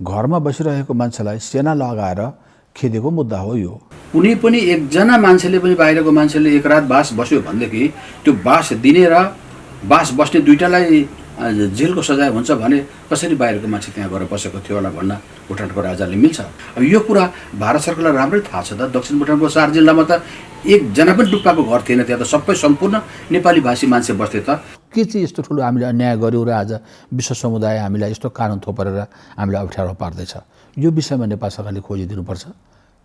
घरमा बसिरहेको मान्छेलाई सेना लगाएर खेदेको मुद्दा हो यो। कुनै पनि एकजना मान्छेले पनि बाहिरको मान्छेले एक रात बास बस्यो भनेदेखि त्यो बास दिने र बास बस्ने दुईटालाई जेलको सजाय हुन्छ भने कसरी बाहिरको मान्छे त्यहाँ गएर बसेको थियो होला भन्न भुटानको राजाले मिल्छ। अब यो कुरा भारत सरकारलाई राम्रै थाहा छ त। दक्षिण भुटानको 4 जिल्लामा त एकजना पनि डुक्पाको घर थिएन, त्यहाँ त सबै सम्पूर्ण नेपाली भाषी मान्छे बस्थे त। के चाहिँ यस्तो ठुलो हामीले अन्याय गर्यौँ र आज विश्व समुदाय हामीलाई यस्तो कानुन थोपरेर हामीलाई अप्ठ्यारो पार्दैछ? यो विषयमा नेपाल सरकारले खोजिदिनुपर्छ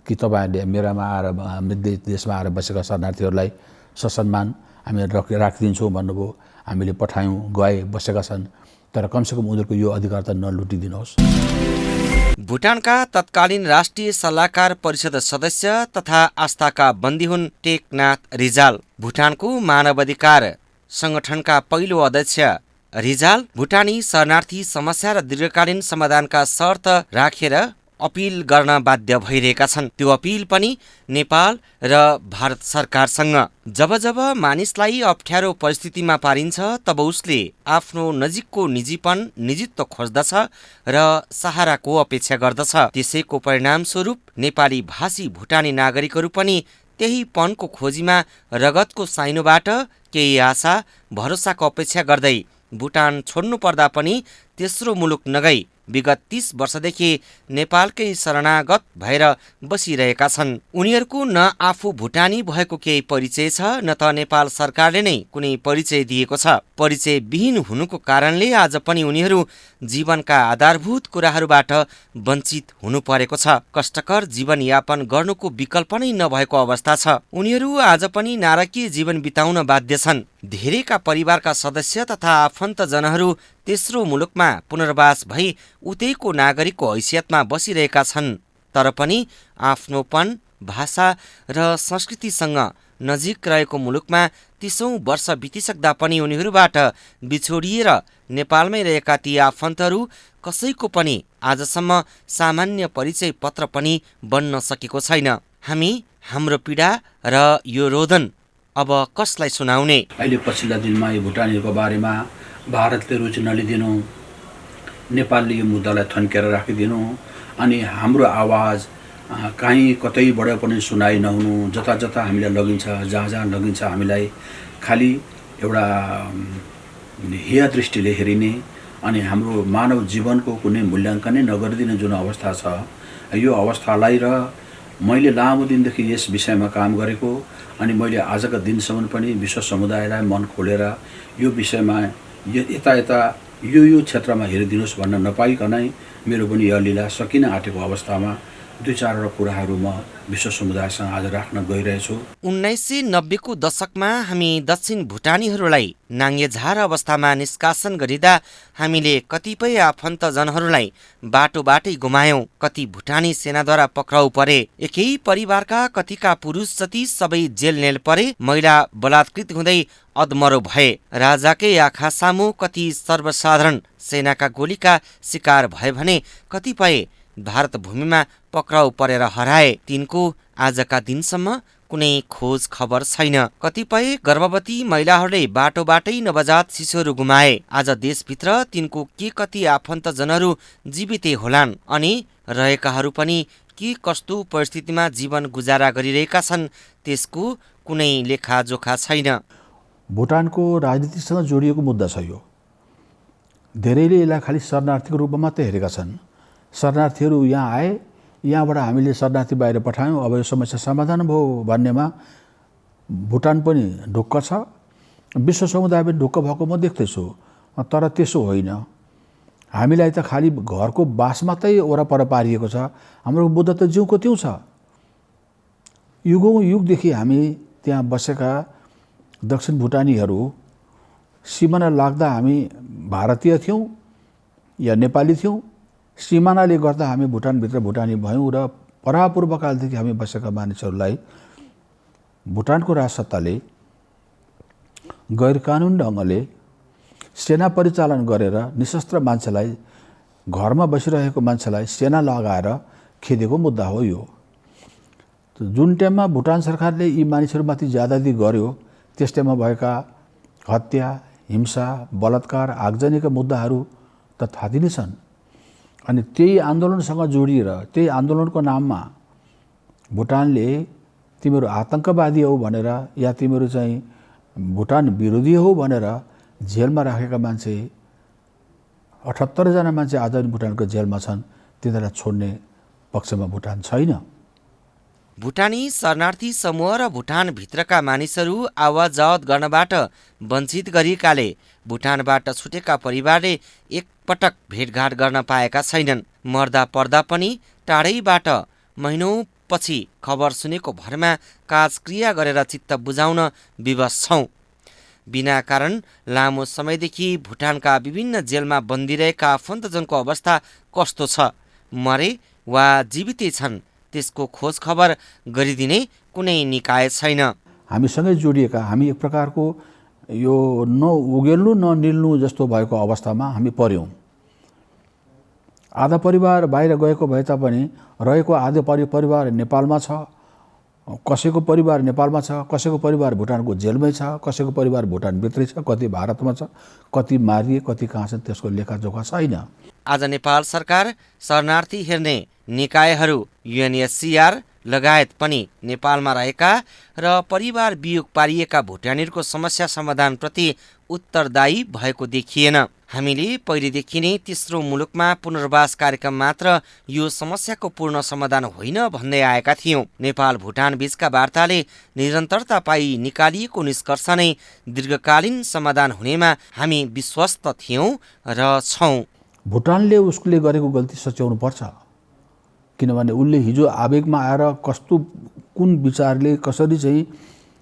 कि तपाईँहरूले मेरामा आएर हाम्रो देशमा आएर बसेका शरणार्थीहरूलाई ससम्मान हामी राखिदिन्छौँ भन्नुभयो, हामीले पठायौँ, गए, बसेका छन्, तर कमसेकम उनीहरूको यो अधिकार त नलुटिदिनुहोस्। भुटानका तत्कालीन राष्ट्रिय सल्लाहकार परिषद सदस्य तथा आस्थाका बन्दी हुन् टेकनाथ रिजाल। भुटानको मानवाधिकार संगठनका पहिलो अध्यक्ष रिजाल भुटानी शरणार्थी समस्या र दीर्घकालीन समाधानका शर्त राखेर अपिल गर्न बाध्य भइरहेका छन्। त्यो अपिल पनि नेपाल र भारत सरकारसँग। जब जब मानिसलाई अप्ठ्यारो परिस्थितिमा पारिन्छ तब उसले आफ्नो नजिकको निजीपन निजित्व खोज्दछ र सहाराको अपेक्षा गर्दछ। त्यसैको परिणामस्वरूप नेपाली भाषी भुटानी नागरिकहरू पनि त्यही पनको खोजीमा रगतको साइनोबाट केही आशा भरोसाको अपेक्षा गर्दै भुटान छोड्नु पर्दा पनि तेस्रो मुलुक नगई विगत 30 वर्षदेखि नेपालकै शरणागत भएर बसिरहेका छन्। उनीहरूको न आफू भुटानी भएको केही परिचय छ, न त नेपाल सरकारले नै कुनै परिचय दिएको छ। परिचय विहीन हुनुको कारणले आज पनि उनीहरू जीवनका आधारभूत कुराहरूबाट वञ्चित हुनु परेको छ। कष्टकर जीवनयापन गर्नुको विकल्प नै नभएको अवस्था छ। उनीहरू आज पनि नारकीय जीवन बिताउन बाध्य छन्। धेरैका परिवारका सदस्य तथा आफन्तजनहरू तेस्रो मुलुकमा पुनर्वास भई उतैको नागरिकको हैसियतमा बसिरहेका छन्, तर पनि आफ्नोपन, भाषा र संस्कृतिसँग नजिक रहेको मुलुकमा 30औं वर्ष बितिसक्दा पनि उनीहरूबाट बिछोडिएर नेपालमै रहेका ती आफन्तहरू कसैको पनि आजसम्म सामान्य परिचय पत्र पनि बन्न सकेको छैन। हामी हाम्रो पीडा र यो रोदन अब कसलाई सुनाउने? अहिले पछिल्ला दिनमा यो भुटानीहरूको बारेमा भारतले रुचि नलिदिनु, नेपालले यो मुद्दालाई थन्केर राखिदिनु, अनि हाम्रो आवाज कहीँ कतैबाट पनि सुनाइ नहुनु, जता जता हामीलाई लगिन्छ, जहाँ जहाँ लगिन्छ हामीलाई खालि एउटा हेय दृष्टिले हेरिने अनि हाम्रो मानव जीवनको कुनै मूल्याङ्कनै नगरिदिने जुन अवस्था छ, यो अवस्थालाई र मैले लामो दिनदेखि यस विषयमा काम गरेको अनि मैले आजका दिनसम्म पनि विश्व समुदायलाई मन खोलेर यो विषयमा यता यो क्षेत्रमा हेरिदिनुहोस् भन्न नपाइकनै मेरो पनि यो लीला सकिन आँटेको अवस्थामा 2-4 कुराहरू म विश्व समुदायसँग आज राख्न गइरहेछु। 1990 को दशकमा हामी दक्षिण भुटानीहरूलाई नाङ्गेझार अवस्थामा निष्कासन गरिँदा हामीले कतिपय आफन्तजनहरूलाई बाटोबाटै गुमायौं। कति भुटानी सेनाद्वारा पक्राउ परे। एकै परिवारका कतिका पुरुष जति सबै जेल नेल परे। महिला बलात्कृत हुँदै अधमरो भए। राजाकै आँखा सामु कति सर्वसाधारण सेनाका गोलीका शिकार भए भने कतिपय भारत भूमिमा पक्राउ परेर हराए। तिनको आजका दिनसम्म कुनै खोज खबर छैन। कतिपय गर्भवती महिलाहरूले बाटोबाटै नवजात शिशुहरू गुमाए। आज देशभित्र तिनको के कति आफन्तजनहरू जीवितै होलान् अनि रहेकाहरू पनि के कस्तो परिस्थितिमा जीवन गुजारा गरिरहेका छन् त्यसको कुनै लेखाजोखा छैन। भुटानको राजनीतिसँग जोडिएको मुद्दा छ यो। धेरैले यसलाई खालि शरणार्थीको रूपमा मात्रै हेरेका छन्। शरणार्थीहरू यहाँ आए, यहाँबाट हामीले शरणार्थी बाहिर पठायौँ, अब यो समस्या समाधान भयो भन्नेमा भुटान पनि ढुक्क छ, विश्व समुदाय पनि ढुक्क भएको म देख्दैछु। तर त्यसो होइन। हामीलाई त खालि घरको बास मात्रै वरपर पारिएको छ। हाम्रो बुद्ध त जिउको त्यौँ छ। युगौँ युगदेखि हामी त्यहाँ बसेका दक्षिण भुटानीहरू सिमाना लाग्दा हामी भारतीय थियौँ या नेपाली थियौँ। सिमानाले गर्दा हामी भुटानभित्र भुटानी भयौँ र परापूर्वकालदेखि हामी बसेका मानिसहरूलाई भुटानको राजसत्ताले गैरकानुन ढङ्गले सेना परिचालन गरेर निशस्त्र मान्छेलाई, घरमा बसिरहेको मान्छेलाई सेना लगाएर खेदेको मुद्दा हो यो। जुन टाइममा भुटान सरकारले यी मानिसहरूमाथि ज्यादती गर्यो त्यस टाइममा भएका हत्या, हिंसा, बलात्कार, आगजनीका मुद्दाहरू त थाहा नै छन्। अनि त्यही आन्दोलनसँग जोडिएर त्यही आन्दोलनको नाममा भुटानले तिमीहरू आतंकवादी हौ भनेर या तिमीहरू चाहिँ भुटान विरोधी हौ भनेर जेलमा राखेका मान्छे 78 जना मान्छे आज भुटानको जेलमा छन्। तिनीहरूलाई छोड्ने पक्षमा भुटान छैन। भुटानी शरणार्थी समूह र भुटानभित्रका मानिसहरू आवत जावत गर्नबाट वञ्चित गरिएकाले भुटानबाट छुटेका परिवारले एकपटक भेटघाट गर्न पाएका छैनन्। मर्दा पर्दा पनि टाढैबाट महिनौपछि खबर सुनेको भरमा काजक्रिया गरेर चित्त बुझाउन विवश छौँ। बिना कारण लामो समयदेखि भुटानका विभिन्न जेलमा बन्दी रहेका आफन्तजनको अवस्था कस्तो छ, मरे वा जीवितै छन्, त्यसको खोज खबर गरिदिने कुनै निकाय छैन। हामीसँगै जोडिएका हामी एक प्रकारको यो न उगेल्नु न निल्नु जस्तो भएको अवस्थामा हामी पर्यौँ। आधा परिवार बाहिर गएको भए तापनि रहेको आधा परिवार नेपालमा छ, कसैको परिवार नेपालमा छ, कसैको परिवार भुटानको जेलमै छ, कसैको परिवार भुटानभित्रै छ, कति भारतमा छ, कति मारिए, कति कहाँ छन्, त्यसको लेखाजोखा छैन। आज नेपाल सरकार शरणार्थी हेर्ने निकायहरू UNHCR लगायत पनि नेपालमा रहेका र परिवार वियोग पारिएका भुटानीहरूको समस्या समाधानप्रति उत्तरदायी भएको देखिएन। हामीले पहिलेदेखि नै तेस्रो मुलुकमा पुनर्वास कार्यक्रम मात्र यो समस्याको पूर्ण समाधान होइन भन्दै आएका थियौँ। नेपाल भुटान बीचका वार्ताले निरन्तरता पाई निकालिएको निष्कर्ष नै दीर्घकालीन समाधान हुनेमा हामी विश्वस्त थियौँ र छौँ। भुटानले उसले गरेको गल्ती सच्याउनु पर्छ, किनभने उसले हिजो आवेगमा आएर कस्तो कुन विचारले कसरी चाहिँ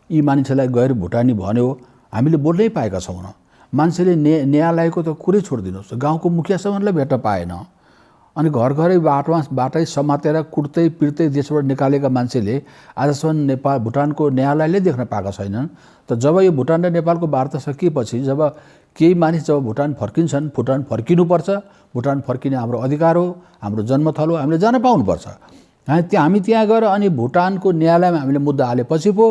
यी मानिसहरूलाई गएर भुटानी भन्यो हामीले बोल्नै पाएका छैनौँ। मान्छेले न्यायालयको त कुरै छोडिदिनुहोस्, गाउँको मुखियासम्मलाई भेट्न पाएन। अनि घरै बाटै समातेर कुट्दै पिट्दै देशबाट निकालेका मान्छेले आजसम्म भुटानको न्यायालयले देख्न पाएका छैनन्। त जब यो भुटान र नेपालको वार्ता सकिएपछि जब केही मानिस जब भुटान फर्किन्छन्, भुटान फर्किनुपर्छ, भुटान फर्किने हाम्रो अधिकार हो, हाम्रो जन्मथलो हो, हामीले जान पाउनुपर्छ। हामी त्यहाँ गएर अनि भुटानको न्यायालयमा हामीले मुद्दा हालेपछि पो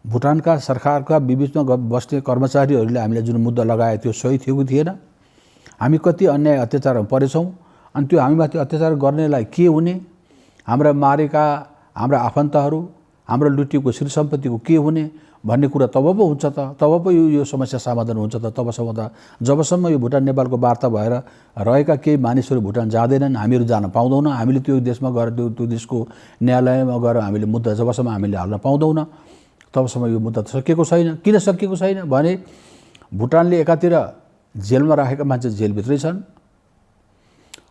भुटानका सरकारका बिचमा बस्ने कर्मचारीहरूले हामीले जुन मुद्दा लगाए त्यो सही थियो कि थिएन, हामी कति अन्याय अत्याचारमा परेछौँ, अनि त्यो हामीमाथि अत्याचार गर्नेलाई के हुने, हाम्रा मारेका हाम्रा आफन्तहरू, हाम्रो लुटिएको श्री सम्पत्तिको के हुने भन्ने कुरा तब पो हुन्छ त, तब पो यो समस्या समाधान हुन्छ त। तबसम्म त जबसम्म यो भुटान नेपालको वार्ता भएर रहेका केही मानिसहरू भुटान जाँदैनन्, हामीहरू जान पाउँदैनौँ, हामीले त्यो देशमा गएर त्यो देशको न्यायालयमा गएर हामीले मुद्दा जबसम्म हामीले हाल्न पाउँदैनौँ तबसम्म यो मुद्दा सकिएको छैन। किन सकिएको छैन भने भुटानले एकातिर जेलमा राखेका मान्छे जेलभित्रै छन्,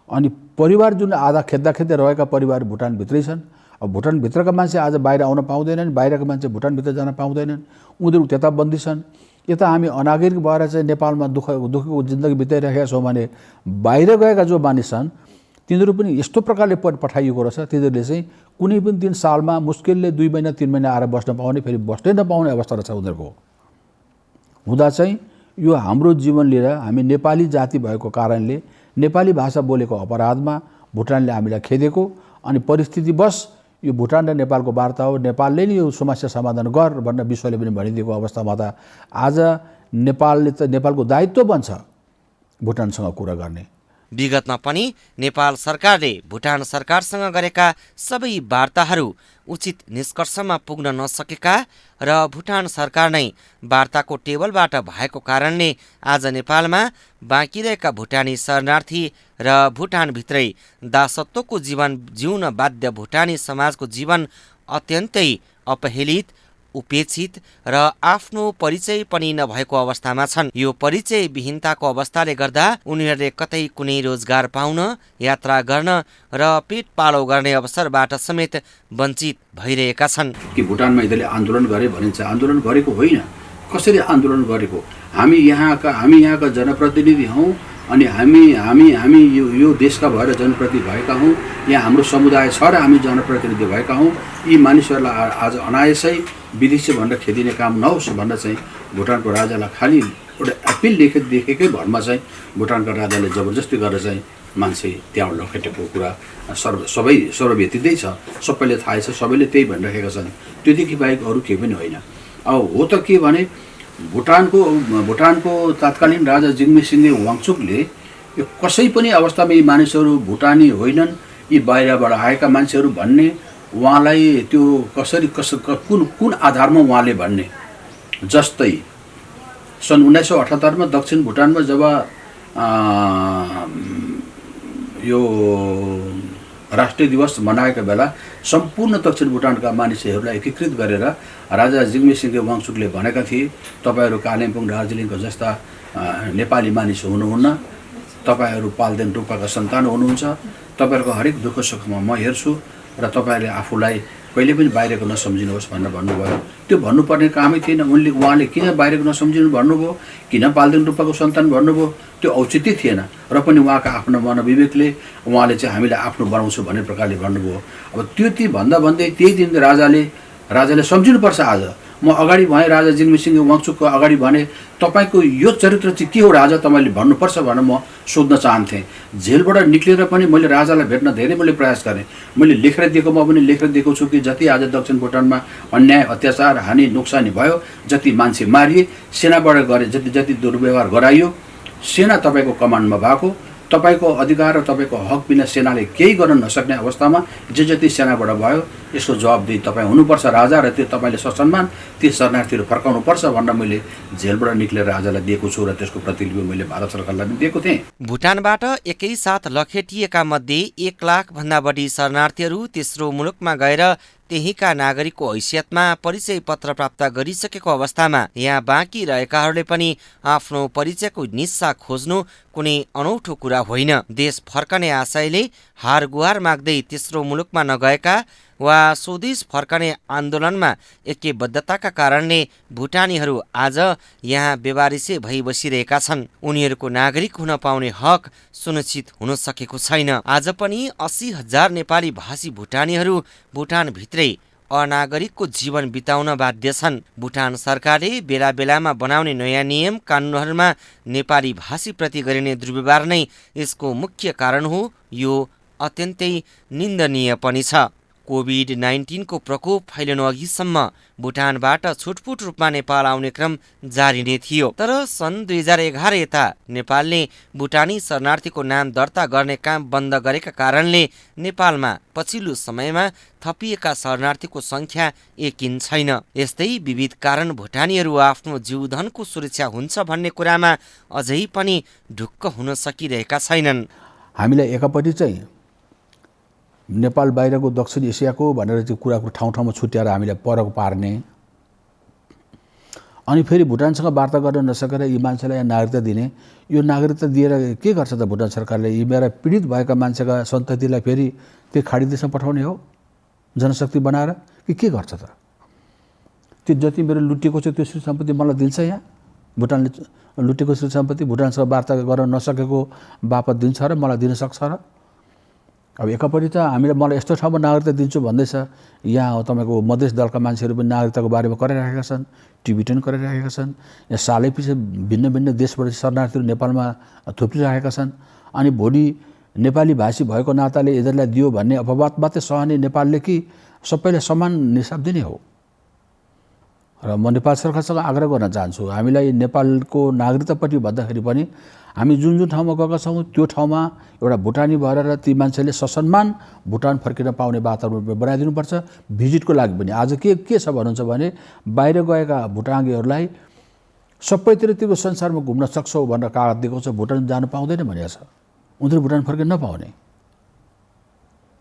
अनि परिवार जुन आधा खेद्दा रहेका परिवार भुटानभित्रै छन्। अब भुटानभित्रका मान्छे आज बाहिर आउन पाउँदैनन्, बाहिरका मान्छे भुटानभित्र जान पाउँदैनन्, उनीहरू त्यता बन्दी छन्। यता हामी अनागरिक भएर चाहिँ नेपालमा दुःखको जिन्दगी बिताइरहेका छौँ भने बाहिर गएका जो मानिस छन् तिनीहरू पनि यस्तो प्रकारले पठाइएको रहेछ, तिनीहरूले चाहिँ कुनै पनि दिन सालमा मुस्किलले 2 महिना 3 महिना आएर बस्न पाउने, फेरि बस्नै नपाउने अवस्था रहेछ उनीहरूको। हुँदा चाहिँ यो हाम्रो जीवन लिएर हामी नेपाली जाति भएको कारणले नेपाली भाषा बोलेको अपराधमा भुटानले हामीलाई खेदेको, अनि परिस्थिति बस यो भुटान र नेपालको वार्ता हो, नेपालले नै यो समस्या समाधान गर भनेर विश्वले पनि भनिदिएको अवस्थामा त आज नेपालले त नेपालको दायित्व बन्छ भुटानसँग कुरा गर्ने। विगतमा पनि नेपाल सरकारले भुटान सरकारसँग गरेका सबै वार्ताहरू उचित निष्कर्षमा पुग्न नसकेका र भुटान सरकार नै वार्ताको टेबलबाट भएको कारणले आज नेपालमा बाँकी रहेका भुटानी शरणार्थी र भुटानभित्रै दासत्वको जीवन जिउन बाध्य भुटानी समाजको जीवन अत्यन्तै अपहेलित, उपेक्षित र आफ्नो परिचय पनि नभएको अवस्थामा छन्। यो परिचय विहीनताको अवस्थाले गर्दा उनीहरूले कतै कुनै रोजगार पाउन, यात्रा गर्न र पेट पालो गर्ने अवसरबाट समेत वञ्चित भइरहेका छन्। कि भुटानमा यिनीहरूले आन्दोलन गरे भनिन्छ, आन्दोलन गरेको होइन। कसरी आन्दोलन गरेको? हामी यहाँका जनप्रतिनिधि हौँ, अनि हामी यो देशका भएर जनप्रतिनिधि भएका हौँ, यहाँ हाम्रो समुदाय छ र हामी जनप्रतिनिधि भएका हौँ। यी मानिसहरूलाई आज अनायासै विदेशी भनेर खेदिने काम नहोस् भनेर चाहिँ भुटानको राजालाई खालि एउटा एपिल देखेकै भरमा चाहिँ भुटानका राजाले जबरजस्ती गरेर चाहिँ मान्छे त्यहाँ लखेटेको कुरा सर्वव्यापितै छ, सबैले थाहा छ, सबैले त्यही भनिरहेका छन्। त्योदेखि बाहेक अरू केही पनि होइन। अब हो त के भने भुटानको तत्कालीन राजा जिग्मे सिङगे वाङचुकले यो कसै पनि अवस्थामा यी मानिसहरू भुटानी होइनन्, यी बाहिरबाट आएका मान्छेहरू भन्ने उहाँलाई त्यो कसरी कुन आधारमा उहाँले भन्ने। जस्तै सन् 1978 दक्षिण भुटानमा जब यो राष्ट्रिय दिवस मनाएका बेला सम्पूर्ण दक्षिण भुटानका मानिसहरूलाई एकीकृत गरेर राजा जिग्मे सिंहे वाङचुकले भनेका थिए, तपाईँहरू कालिम्पोङ दार्जिलिङको जस्ता नेपाली मानिस हुनुहुन्न, तपाईँहरू पाल्देन टुप्पाका सन्तान हुनुहुन्छ, तपाईँहरूको हरेक दुःख सुखमा म हेर्छु र तपाईँहरूले आफूलाई कहिले पनि बाहिरको नसम्झिनुहोस् भनेर भन्नुभयो। त्यो भन्नुपर्ने कामै थिएन। उहाँले किन बाहिरको नसम्झिनु भन्नुभयो, किन पाल्देन टुप्पाको सन्तान भन्नुभयो, त्यो औचित्य थिएन। र पनि उहाँको आफ्नो मनोविवेकले उहाँले चाहिँ हामीलाई आफ्नो बनाउँछु भन्ने प्रकारले भन्नुभयो। अब त्यो भन्दा भन्दै त्यही दिन राजाले सम्झिनुपर्छ। आज म अगाडि भएँ, राजा जिग्मे सिंहे वाङचुकको अगाडि भने तपाईँको यो चरित्र चाहिँ के हो राजा, तपाईँले भन्नुपर्छ भनेर म सोध्न चाहन्थेँ। जेलबाट निक्लेर पनि मैले राजालाई भेट्न धेरै मैले प्रयास गरेँ। मैले लेखेर दिएको, म पनि लेखेर दिएको छु कि जति आज दक्षिण भुटानमा अन्याय अत्याचार हानि नोक्सानी भयो, जति मान्छे मारिए, सेनाबाट गरे, जति दुर्व्यवहार गराइयो, सेना तपाईँको कमान्डमा भएको, तपाईँको अधिकार र तपाईँको हक बिना सेनाले केही गर्न नसक्ने अवस्थामा जति सेनाबाट भयो, यसको जवाबदेही तपाईँ हुनुपर्छ राजा, र त्यो तपाईँले ससम्मान ती शरणार्थीहरू फर्काउनुपर्छ भनेर मैले जेलबाट निक्लेर राजालाई दिएको छु र त्यसको प्रतिलिपि मैले भारत सरकारलाई पनि दिएको थिएँ। भुटानबाट एकैसाथ लखेटिएका मध्ये 1 लाखभन्दा बढी शरणार्थीहरू तेस्रो मुलुकमा गएर त्यहीका नागरिकको हैसियतमा परिचय पत्र प्राप्त गरिसकेको अवस्थामा यहाँ बाँकी रहेकाहरूले पनि आफ्नो परिचयको निस्सा खोज्नु कुनै अनौठो कुरा होइन। देश फर्कने आशयले हार गुहार माग्दै तेस्रो मुलुकमा नगएका वा स्वदेश फर्कने आन्दोलनमा ऐक्यबद्धताका कारणले भुटानीहरू आज यहाँ बेवारिसे भई बसिरहेका छन्। उनीहरूको नागरिक हुन पाउने हक सुनिश्चित हुन सकेको छैन। आज पनि 80,000 नेपाली भाषी भुटानीहरू भुटानभित्रै अनागरिकको जीवन बिताउन बाध्य छन्। भुटान सरकारले बेला बेलामा बनाउने नयाँ नियम कानुनहरूमा नेपाली भाषीप्रति गरिने दुर्व्यवहार नै यसको मुख्य कारण हो। यो अत्यन्तै निन्दनीय पनि छ। कोभिड-19 को प्रकोप फैलिनु अघिसम्म भुटानबाट छुटपुट रूपमा नेपाल आउने क्रम जारी नै थियो। तर सन् 2011 यता नेपालले भुटानी शरणार्थीको नाम दर्ता गर्ने काम बन्द गरेका कारणले नेपालमा पछिल्लो समयमा थपिएका शरणार्थीको संख्या यकिन छैन। यस्तै विविध कारण भुटानीहरू आफ्नो जीवधनको सुरक्षा हुन्छ भन्ने कुरामा अझै पनि ढुक्क हुन सकिरहेका छैनन्। हामीलाई एकापट्टि चाहिँ नेपाल बाहिरको दक्षिण एसियाको भनेर त्यो कुराको ठाउँ ठाउँमा छुट्याएर हामीलाई परको पार्ने, अनि फेरि भुटानसँग वार्ता गर्न नसकेर यी मान्छेलाई नागरिकता दिने। यो नागरिकता दिएर के गर्छ त भुटान सरकारले? यी मेरा पीडित भएका मान्छेका सन्ततिलाई फेरि त्यो खाडी देशमा पठाउने हो जनशक्ति बनाएर कि के गर्छ त? त्यो जति मेरो लुटिएको छ त्यो श्री सम्पत्ति मलाई दिन्छ। यहाँ भुटानले लुटेको श्री सम्पत्ति भुटानसँग वार्ता गर्न नसकेको बापत दिन्छ र मलाई दिन सक्छ र? अब एकापट्टि त मलाई यस्तो ठाउँमा नागरिकता दिन्छु भन्दैछ, यहाँ तपाईँको मधेस दलका मान्छेहरू पनि नागरिकताको बारेमा कराइरहेका छन्, टिबिटन कराइरहेका छन्। यहाँ सालै पछि भिन्न भिन्न देशबाट शरणार्थीहरू नेपालमा थुप्रिरहेका छन्। अनि भोलि नेपाली भाषी भएको नाताले यिनीहरूलाई दियो भन्ने अपवाद मात्रै सहने नेपालले कि सबैलाई समान निसाब दिने हो? र म नेपाल सरकारसँग आग्रह गर्न चाहन्छु, हामीलाई नेपालको नागरिकतापट्टि भन्दाखेरि पनि हामी जुन जुन ठाउँमा गएका छौँ त्यो ठाउँमा एउटा भुटानी भएर र ती मान्छेले ससम्मान भुटान फर्किन पाउने वातावरण बनाइदिनुपर्छ। भिजिटको लागि पनि आज के छ भन्नुहुन्छ भने बाहिर गएका भुटानीहरूलाई सबैतिर तिम्रो संसारमा घुम्न सक्छौ भनेर कागज दिएको छ, भुटान जानु पाउँदैन भनेको छ। उनीहरू भुटान फर्किन नपाउने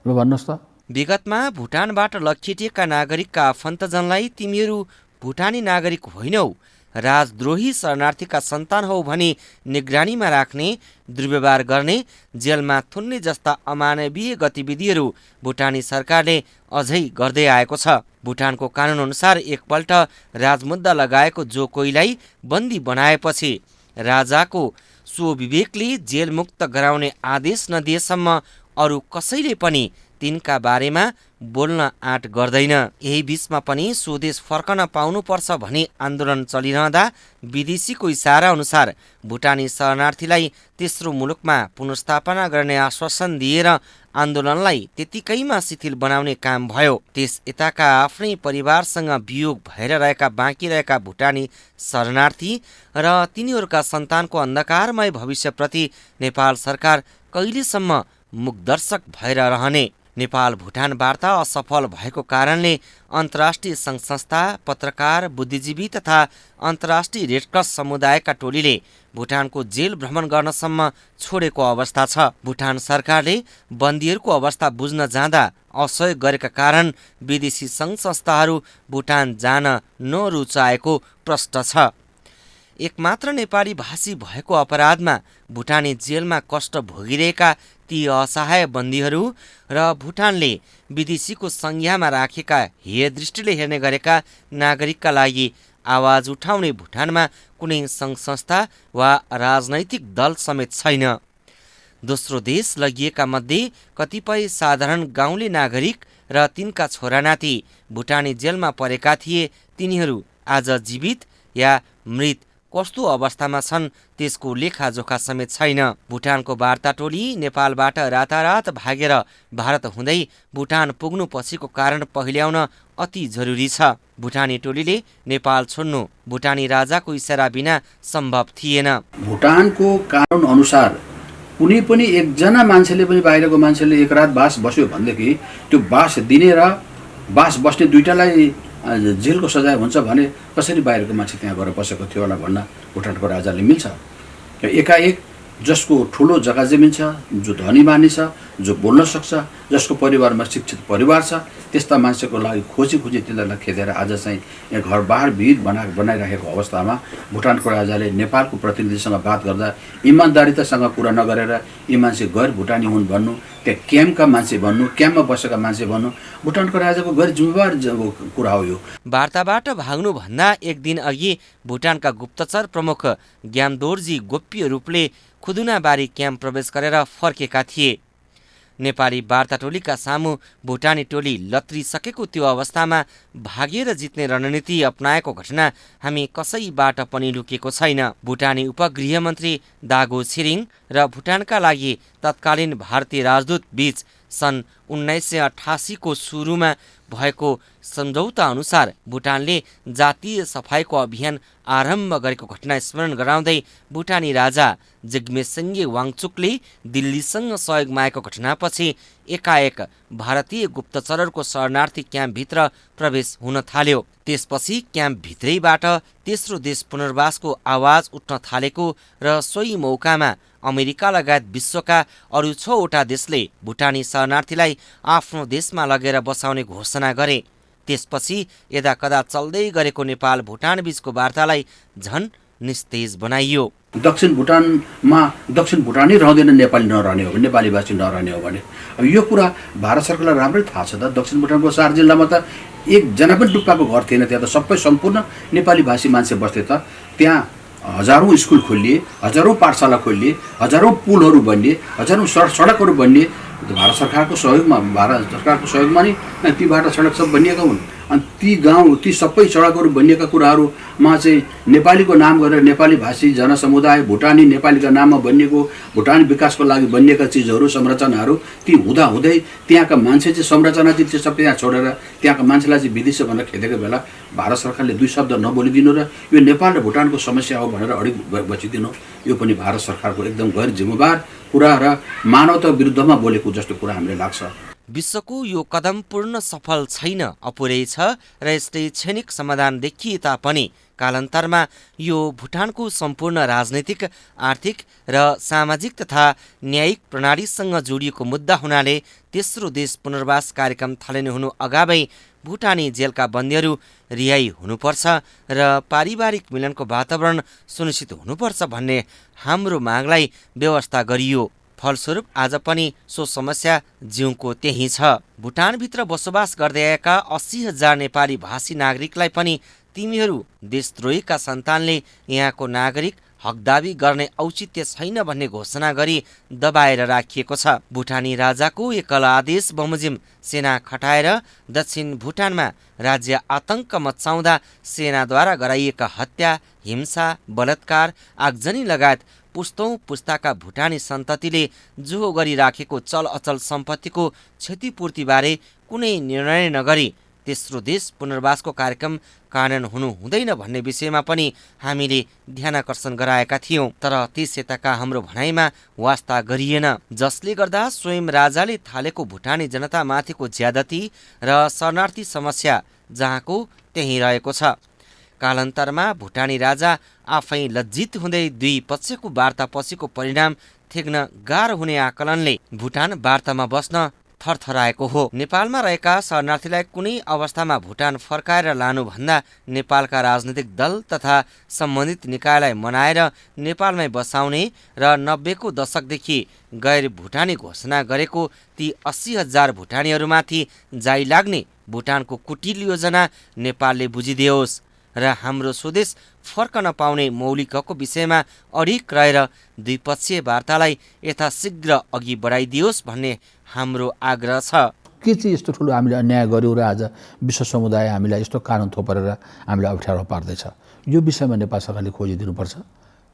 ल भन्नुहोस् त। विगतमा भुटानबाट लखेटिएका नागरिकका आफन्तजनलाई तिमीहरू भुटानी नागरिक होइनौ, राजद्रोही शरणार्थीका सन्तान हौ भनी निगरानीमा राख्ने, दुर्व्यवहार गर्ने, जेलमा थुन्ने जस्ता अमानवीय गतिविधिहरू भुटानी सरकारले अझै गर्दै आएको छ। भुटानको कानुनअनुसार एकपल्ट राजमुद्दा लगाएको जो कोहीलाई बन्दी बनाएपछि राजाको स्वविवेकले जेलमुक्त गराउने आदेश नदिएसम्म अरू कसैले पनि तिनका बारेमा बोल्न आँट गर्दैन। यही बीचमा पनि स्वदेश फर्कन पाउनुपर्छ भनी आन्दोलन चलिरहँदा विदेशीको इसारा अनुसार भुटानी शरणार्थीलाई तेस्रो मुलुकमा पुनर्स्थापना गर्ने आश्वासन दिएर आन्दोलनलाई त्यतिकैमा शिथिल बनाउने काम भयो। त्यस यताका आफ्नै परिवारसँग वियोग भएर रहेका बाँकी रहेका भुटानी शरणार्थी र तिनीहरूका सन्तानको अन्धकारमय भविष्यप्रति नेपाल सरकार कहिलेसम्म मुखदर्शक भएर रहने? नेपाल भुटान वार्ता असफल भएको कारणले अन्तर्राष्ट्रिय सङ्घ संस्था, पत्रकार, बुद्धिजीवी तथा अन्तर्राष्ट्रिय रेडक्रस समुदायका टोलीले भुटानको जेल भ्रमण गर्नसम्म छोडेको अवस्था छ। भुटान सरकारले बन्दीहरूको अवस्था बुझ्न जाँदा असहयोग गरेका कारण विदेशी सङ्घ संस्थाहरू भुटान जान नरुचाएको प्रश्न छ। एकमात्र नेपाली भाषी भएको अपराधमा भुटानी जेलमा कष्ट भोगिरहेका ती असहाय बन्दीहरू र भुटानले विदेशीको संज्ञामा राखेका हेयदृष्टिले हेर्ने गरेका नागरिकका लागि आवाज उठाउने भुटानमा कुनै सङ्घ संस्था वा राजनैतिक दल समेत छैन। दोस्रो देश लगिएका मध्ये कतिपय साधारण गाउँले नागरिक र तिनका छोरानाती भुटानी जेलमा परेका थिए। तिनीहरू आज जीवित या मृत कस्तो अवस्थामा छन् त्यसको लेखाजोखा समेत छैन। भुटानको वार्ता टोली नेपालबाट रातारात भागेर भारत हुँदै भुटान पुग्नु पछिको कारण पहिल्याउन अति जरुरी छ। भुटानी टोलीले नेपाल छोड्नु भुटानी राजाको इसारा बिना सम्भव थिएन। भुटानको कानुन अनुसार कुनै पनि एकजना मान्छेले पनि बाहिरको मान्छेले एक रात बास बस्यो भनेदेखि त्यो बास दिने र बास बस्ने दुईटालाई जेलको सजाय हुन्छ भने कसरी बाहिरको मान्छे त्यहाँ गएर बसेको थियो होला भन्न भुटानको राजाले मिल्छ? एकाएक जसको ठुलो जग्गा जमिन छ, जो धनी मानिस छ, जो बोल्न सक्छ, जसको परिवारमा शिक्षित परिवार छ, त्यस्ता मान्छेको लागि खोजी तिनीहरूलाई खेदेर आज चाहिँ यहाँ घर बाहिर भिड बनाइराखेको अवस्थामा भुटानको राजाले नेपालको प्रतिनिधिसँग बात गर्दा इमान्दारितासँग कुरा नगरेर यी मान्छे गैर भुटानी हुन् भन्नु, त्यहाँ क्याम्पका मान्छे भन्नु, क्याम्पमा बसेका मान्छे भन्नु, भुटानको राजाको गैर जिम्मेवार कुरा हो यो। वार्ताबाट भाग्नुभन्दा एक दिन अघि भुटानका गुप्तचर प्रमुख ग्यामदोर्जी गोप्य रूपले खुदुनाबारी क्याम्प प्रवेश गरेर फर्केका थिए। नेपाली वार्ता टोलीका सामु भुटानी टोली लत्रिसकेको त्यो अवस्थामा भागेर जित्ने रणनीति अपनाएको घटना हामी कसैबाट पनि लुकेको छैन। भुटानी उपगृह मन्त्री दागो छिरिङ र भुटानका लागि तत्कालीन भारतीय राजदूत बीच सन् 1988 को सुरुमा भएको सम्झौता अनुसार भुटानले जातीय सफाईको अभियान आरम्भ गरेको घटना स्मरण गराउँदै भुटानी राजा जिग्मेसङ्गे वाङचुकले दिल्लीसँग सहयोग मागेको घटनापछि एकाएक भारतीय गुप्तचरहरूको शरणार्थी क्याम्पभित्र प्रवेश हुन थाल्यो। त्यसपछि क्याम्पभित्रैबाट तेस्रो देश पुनर्वासको आवाज उठ्न थालेको र सोही मौकामा अमेरिका लगायत विश्वका अरू 6 वटा देशले भुटानी शरणार्थीलाई आफ्नो देशमा लगेर बसाउने घोषणा गरे। त्यसपछि यदाकदा चल्दै गरेको नेपाल भुटान बीचको वार्तालाई झन निस्तेज बनाइयो। दक्षिण भुटानी रहँदैन, नेपाली नरहने हो भने, नेपाली भाषी नरहने हो भने अब यो कुरा भारत सरकारलाई राम्रै थाहा छ त। दक्षिण भुटानको 4 जिल्लामा त एकजना पनि डुप्पाको घर थिएन, त्यहाँ त सबै सम्पूर्ण नेपाली भाषी मान्छे बस्थे त। त्यहाँ हजारौँ स्कुल खोलिए, हजारौँ पाठशाला खोलिए, हजारौँ पुलहरू बनिए, हजारौँ सडकहरू बनिए। भारत सरकारको सहयोगमा नि ती बाटो सडक सब बनिएका हुन्। अनि ती गाउँ, ती सबै सडकहरू बनिएका कुराहरूमा चाहिँ नेपालीको नाम गरेर नेपाली भाषी जनसमुदाय भुटानी नेपालीका नाममा बनिएको भुटान विकासको लागि बनिएका चिजहरू, संरचनाहरू ती हुँदाहुँदै त्यहाँका मान्छे चाहिँ संरचना चाहिँ त्यो सबै त्यहाँ छोडेर त्यहाँका मान्छेलाई चाहिँ विदेशी भनेर खेदेको बेला भारत सरकारले 2 शब्द नबोलिदिनु र यो नेपाल र भुटानको समस्या हो भनेर अडिक बचिदिनु, यो पनि भारत सरकारको एकदम गैर जिम्मेवार कुरा र मानवता विरुद्धमा बोलेको जस्तो कुरा हामीलाई लाग्छ। विश्वको यो कदम पूर्ण सफल छैन, अपुरै छ र यस्तै क्षणिक समाधान देखिए तापनि कालान्तरमा यो भुटानको सम्पूर्ण राजनैतिक, आर्थिक र सामाजिक तथा न्यायिक प्रणालीसँग जोडिएको मुद्दा हुनाले तेस्रो देश पुनर्वास कार्यक्रम थालनी हुनु अगावै भुटानी जेलका बन्दीहरू रिहाई हुनुपर्छ र पारिवारिक मिलनको वातावरण सुनिश्चित हुनुपर्छ भन्ने हाम्रो मागलाई व्यवस्था गरियो। फलस्वरूप आज पनि सो समस्या जिउको त्यही छ। भुटानभित्र बसोबास गर्दै आएका 80,000 नेपाली भाषी नागरिकलाई पनि तिमीहरू देशद्रोहीका सन्तानले यहाँको नागरिक हकदाबी गर्ने औचित्य छैन भन्ने घोषणा गरी दबाएर राखिएको छ। भुटानी राजाको एकल आदेश बमोजिम सेना खटाएर दक्षिण भुटानमा राज्य आतंक मच्चाउँदा सेनाद्वारा गराइएका हत्या, हिंसा, बलात्कार, आगजनी लगायत पुस्तौं पुस्ताका भुटानी सन्ततिले जोहो गरिराखेको चल अचल सम्पत्तिको क्षतिपूर्तिबारे कुनै निर्णय नगरी तेस्रो देश पुनर्वासको कार्यक्रम कार्यान्वयन हुनु हुँदैन भन्ने विषयमा पनि हामीले ध्यानाकर्षण गराएका थियौं। तर त्यस यताका हाम्रो भनाइमा वास्ता गरिएन, जसले गर्दा स्वयं राजाले थालेको भुटानी जनतामाथिको ज्यादती र शरणार्थी समस्या जहाँको त्यहीँ रहेको छ। कालान्तरमा भुटानी राजा आफै लज्जित हुँदै दुई पक्षको वार्ता पछिको परिणाम थेग्न गाह्रो हुने आकलनले भुटान वार्तामा बस्न थरथराएको हो। नेपालमा रहेका शरणार्थीलाई कुनै अवस्थामा भुटान फर्काएर लानुभन्दा नेपालका राजनीतिक दल तथा सम्बन्धित निकायलाई मनाएर नेपालमै बसाउने र 90को दशकदेखि गैर भुटानी घोषणा गरेको ती 80,000 भुटानीहरूमाथि जाइ लाग्ने भुटानको कुटिल योजना नेपालले बुझिदियोस् र हाम्रो स्वदेश फर्कन पाउने मौलिक हकको विषयमा अडिक रहेर द्विपक्षीय वार्तालाई यथाशीघ्र अघि बढाइदियोस् भन्ने हाम्रो आग्रह छ। के चाहिँ यस्तो ठुलो हामीले अन्याय गर्यौँ र आज विश्व समुदाय हामीलाई यस्तो कानुन थोपरेर हामीलाई अप्ठ्यारो पार्दैछ? यो विषयमा नेपाल सरकारले खोजिदिनुपर्छ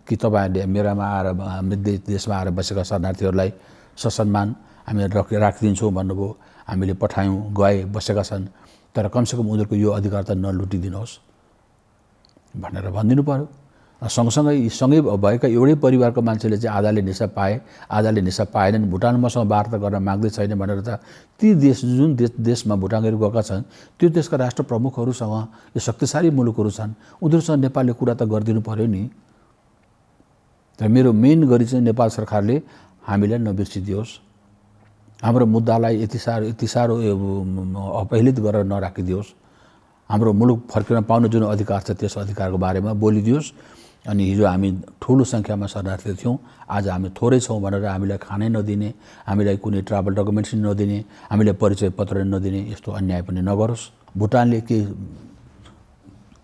कि तपाईँहरूले मेरामा आएर हाम्रो देशमा आएर बसेका शरणार्थीहरूलाई ससम्मान हामी राखिदिन्छौँ भन्नुभयो, हामीले पठायौँ, गए, बसेका छन्, तर कमसेकम उनीहरूको यो अधिकार त नलुटिदिनुहोस् भनेर भनिदिनु पर्यो। सँगै भएका एउटै परिवारको मान्छेले चाहिँ आधाले निशा पाए, आधाले निशा पाएनन्, भुटान मसँग वार्ता गर्न माग्दै छैन भनेर त ती देश जुन देशमा भुटानीहरू गएका छन् त्यो देशका राष्ट्र प्रमुखहरूसँग, यो शक्तिशाली मुलुकहरू छन्, उनीहरूसँग नेपालले कुरा त गरिदिनु पर्यो नि। तर मेरो मेन गरी चाहिँ नेपाल सरकारले हामीलाई नबिर्सिदियोस्, हाम्रो मुद्दालाई यति साह्रो अपहेलित गरेर नराखिदियोस्, हाम्रो मुलुक फर्किन पाउने जुन अधिकार छ त्यस अधिकारको बारेमा बोलिदियोस्। अनि हिजो हामी ठुलो सङ्ख्यामा शरणार्थी थियौँ, आज हामी थोरै छौँ भनेर हामीलाई खानै नदिने, हामीलाई कुनै ट्राभल डकुमेन्ट्स नदिने, हामीलाई परिचय पत्र नदिने यस्तो अन्याय पनि नगरोस्। भुटानले के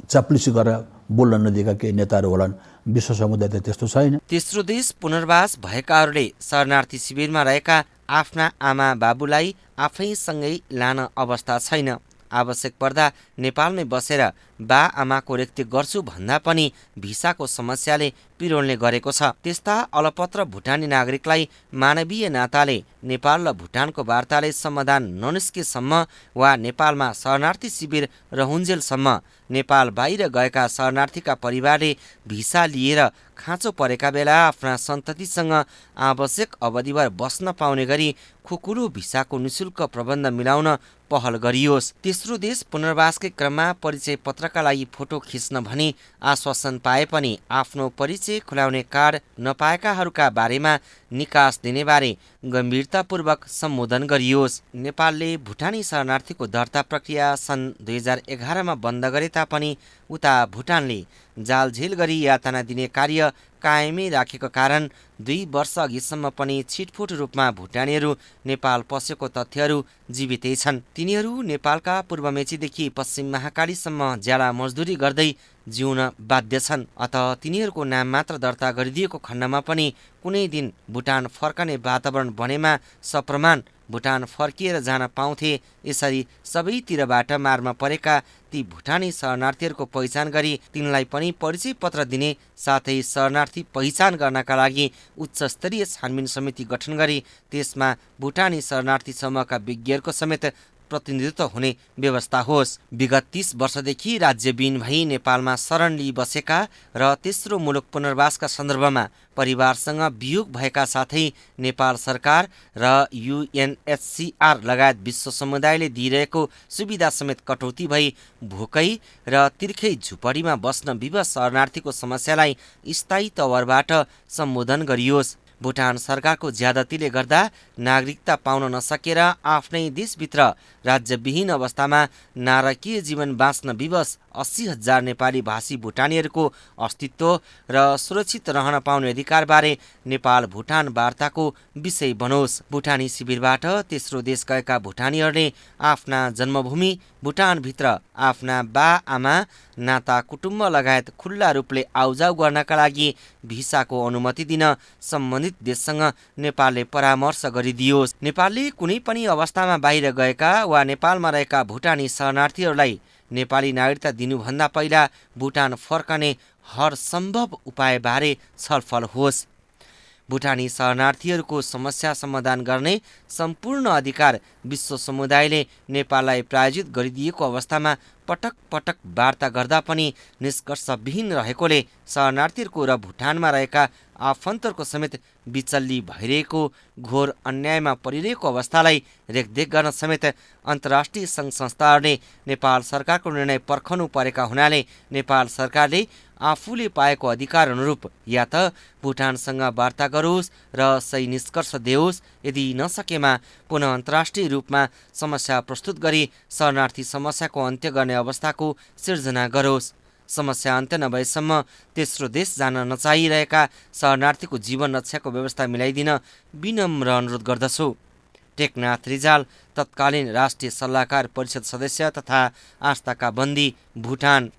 चाप्लुसी गरेर बोल्न नदिएका केही नेताहरू होलान्, विश्व समुदाय त त्यस्तो छैन। तेस्रो देश पुनर्वास भएकाहरूले शरणार्थी शिविरमा रहेका आफ्ना आमा बाबुलाई आफैसँगै लान अवस्था छैन। आवश्यक पर्दा नेपालमै बसेर बा आमाको रेखदेख गर्छु भन्दा पनि भिसाको समस्याले पिरोल्ने गरेको छ। त्यस्ता अलपत्र भुटानी नागरिकलाई मानवीय नाताले नेपाल र भुटानको वार्ताले समाधान ननिस्केसम्म वा नेपालमा शरणार्थी शिविर रहुन्जेलसम्म नेपाल बाहिर गएका शरणार्थीका परिवारले भिसा लिएर खाँचो परेका बेला आफ्ना सन्ततिसँग आवश्यक अवधिभर बस्न पाउने गरी खुकुलो भिसाको निशुल्क प्रबन्ध मिलाउन पहल गरियोस्। तेस्रो देश पुनर्वासकै क्रममा परिचय पत्रका लागि फोटो खिच्न भनी आश्वासन पाए पनि आफ्नो परिचय खुलाउने कार्ड नपाएकाहरूका बारेमा निकास दिनेबारे गम्भीरतापूर्वक सम्बोधन गरियोस्। नेपालले भुटानी शरणार्थीको दर्ता प्रक्रिया सन् 2011मा बन्द गरे तापनि उता भुटानले जालझेल गरी यातना दिने कार्य कायमै राखेको कारण 2 वर्ष अघिसम्म पनि छिटफुट रूपमा भुटानीहरू नेपाल पसेको तथ्यहरू जीवितै छन्। तिनीहरू नेपालका पूर्व मेचीदेखि पश्चिम महाकालीसम्म ज्याला मजदुरी गर्दै जिउन बाध्य छन्। अत तिनीहरूको नाम मात्र दर्ता गरिदिएको खण्डमा पनि कुनै दिन भुटान फर्कने वातावरण बनेमा सप्रमाण भुटान फर्किएर जान पाउँथे। यसरी सबैतिरबाट मारमा परेका ती भुटानी शरणार्थीहरूको पहिचान गरी तिनलाई पनि परिचय पत्र दिने साथै शरणार्थी पहिचान गर्नका लागि उच्च स्तरीय छानबिन समिति गठन गरी त्यसमा भुटानी शरणार्थी समूहका विज्ञहरूको समेत प्रतिनिधित्व हुने व्यवस्था होस्। विगत 30 वर्षदेखि राज्यविहीन भई नेपालमा शरण लिई बसेका र तेस्रो मुलुक पुनर्वासका सन्दर्भमा परिवारसँग वियोग भएका साथै नेपाल सरकार र UNHCR लगायत विश्व समुदायले दिइरहेको सुविधा समेत कटौती भई भोकै र तिर्खै झुपडीमा बस्न विवश शरणार्थीको समस्यालाई स्थायी तवरबाट सम्बोधन गरियोस्। भुटान सरकारको ज्यादतीले गर्दा नागरिकता पाउन नसकेर आफ्नै देशभित्र राज्यविहीन अवस्थामा नारकीय जीवन बाँच्न विवश 80,000 नेपाली भाषी भुटानीहरूको अस्तित्व र सुरक्षित रहन पाउने अधिकारबारे नेपाल भुटान वार्ताको विषय बनोस्। भुटानी शिविरबाट तेस्रो देश गएका भुटानीहरूले आफ्ना जन्मभूमि भुटानभित्र आफ्ना बा आमा नाता कुटुम्ब लगायत खुल्ला रूपले आउजाउ गर्नका लागि भिसाको अनुमति दिन सम्बन्धित देशसँग नेपालले परामर्श गरिदियोस्। नेपालले कुनै पनि अवस्थामा बाहिर गएका वा नेपालमा रहेका भुटानी शरणार्थीहरूलाई नेपाली नागरिकता दिनुभन्दा पहिला भुटान फर्कने हर सम्भव उपायबारे छलफल होस्। भुटानी शरणार्थीहरूको समस्या समाधान गर्ने सम्पूर्ण अधिकार विश्व समुदायले नेपाललाई प्रायोजित गरिदिएको अवस्थामा पटक पटक वार्ता गर्दा पनि निष्कर्षविहीन रहेकोले शरणार्थीहरूको र भुटानमा रहेका आफन्तहरूको समेत बिचल्ली भइरहेको घोर अन्यायमा परिरहेको अवस्थालाई रेखदेख गर्न समेत अन्तर्राष्ट्रिय सङ्घ संस्थाहरूले नेपाल सरकारको निर्णय पर्खनु परेका हुनाले नेपाल सरकारले आफूले पाएको अधिकार अनुरूप या त भुटानसँग वार्ता गरोस् र सही निष्कर्ष देओस्, यदि नसकेमा पुनः अन्तर्राष्ट्रिय रूपमा समस्या प्रस्तुत गरी शरणार्थी समस्याको अन्त्य गर्ने अवस्थाको सिर्जना गरोस्। समस्या अन्त्य नभएसम्म तेस्रो देश जान नचाहिरहेका शरणार्थीको जीवन रक्षाको व्यवस्था मिलाइदिन विनम्र अनुरोध गर्दछु। टेकनाथ रिजाल, तत्कालीन राष्ट्रिय सल्लाहकार परिषद सदस्य तथा आस्थाका बन्दी, भुटान।